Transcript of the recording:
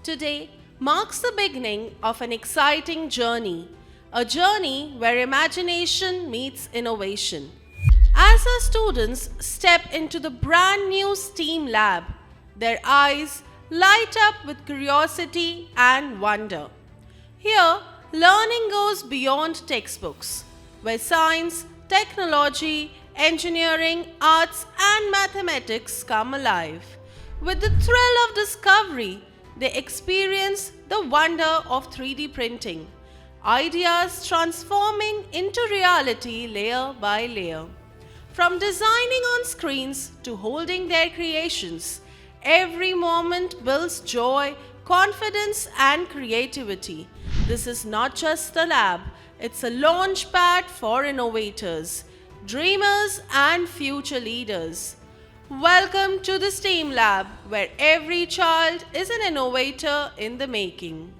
Today marks the beginning of an exciting journey, a journey where imagination meets innovation. As our students step into the brand new STEAM lab, their eyes light up with curiosity and wonder. Here, learning goes beyond textbooks, where science, technology, engineering, arts, and mathematics come alive. With the thrill of discovery, they experience the wonder of 3D printing, ideas transforming into reality layer by layer. From designing on screens to holding their creations, every moment builds joy, confidence, and creativity. This is not just a lab, it's a launch pad for innovators, dreamers, and future leaders. Welcome to the STEAM Lab, where every child is an innovator in the making.